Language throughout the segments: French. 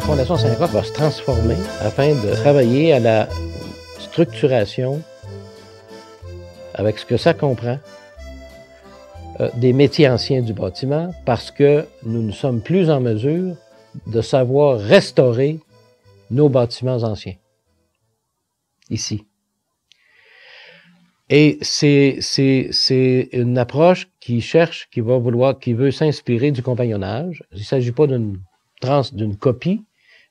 Fondation Saint-Roch va se transformer afin de travailler à la structuration, avec ce que ça comprend, des métiers anciens du bâtiment, parce que nous ne sommes plus en mesure de savoir restaurer nos bâtiments anciens, ici. Et c'est une approche qui veut s'inspirer du compagnonnage. Il ne s'agit pas d'une copie,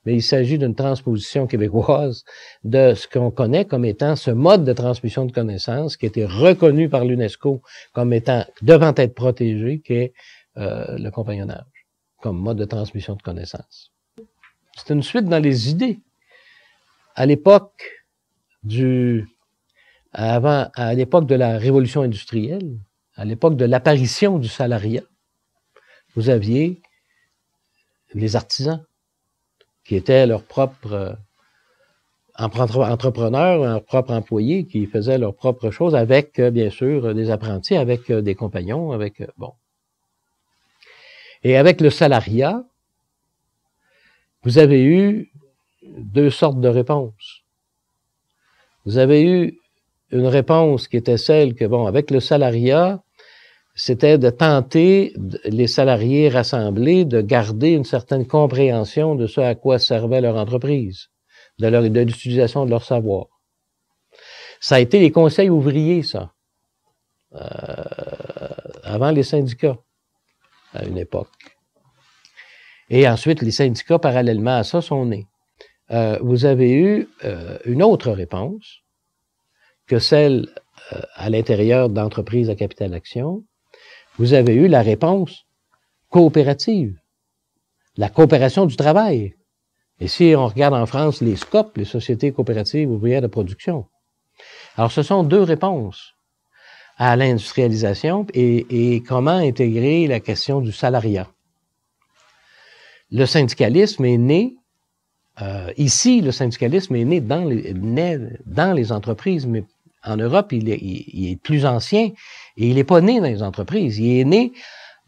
mais il s'agit d'une transposition québécoise de ce qu'on connaît comme étant ce mode de transmission de connaissances qui a été reconnu par l'UNESCO comme étant devant être protégé, qui est le compagnonnage, comme mode de transmission de connaissances. C'est une suite dans les idées. À l'époque de la révolution industrielle, à l'époque de l'apparition du salariat, vous aviez les artisans qui étaient leurs propres entrepreneurs, leurs propres employés, qui faisaient leurs propres choses avec, bien sûr, des apprentis, avec des compagnons, bon. Et avec le salariat, vous avez eu deux sortes de réponses. Vous avez eu une réponse qui était celle que, bon, avec le salariat, c'était de tenter, les salariés rassemblés, de garder une certaine compréhension de ce à quoi servait leur entreprise, de l'utilisation de leur savoir. Ça a été les conseils ouvriers, ça, avant les syndicats, à une époque. Et ensuite, les syndicats, parallèlement à ça, sont nés. Vous avez eu une autre réponse que celle à l'intérieur d'entreprises à capital action. Vous avez eu la réponse coopérative, la coopération du travail. Et si on regarde en France les SCOP, les Sociétés coopératives ouvrières de production. Alors, ce sont deux réponses à l'industrialisation et comment intégrer la question du salariat. Le syndicalisme est né, ici, le syndicalisme est né dans les entreprises, mais en Europe, il est plus ancien et il n'est pas né dans les entreprises. Il est né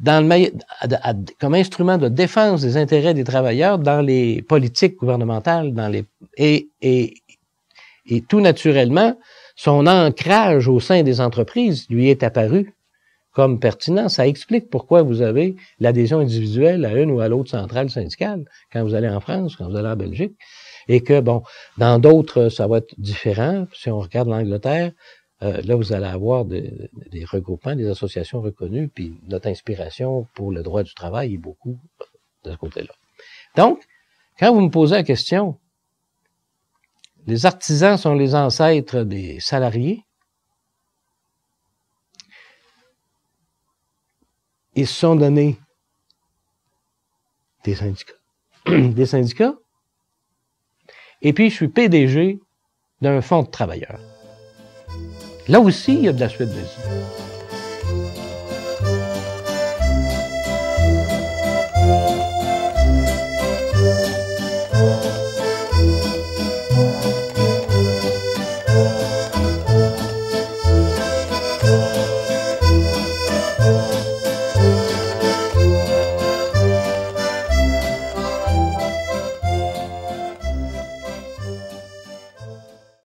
comme instrument de défense des intérêts des travailleurs dans les politiques gouvernementales, et tout naturellement, son ancrage au sein des entreprises lui est apparu comme pertinent. Ça explique pourquoi vous avez l'adhésion individuelle à une ou à l'autre centrale syndicale quand vous allez en France, quand vous allez en Belgique. Et que, bon, dans d'autres, ça va être différent. Si on regarde l'Angleterre, là, vous allez avoir des regroupements, des associations reconnues, puis notre inspiration pour le droit du travail est beaucoup de ce côté-là. Donc, quand vous me posez la question, les artisans sont les ancêtres des salariés, ils se sont donnés des syndicats. Des syndicats. Et puis, je suis PDG d'un fonds de travailleurs. Là aussi, il y a de la suite des idées.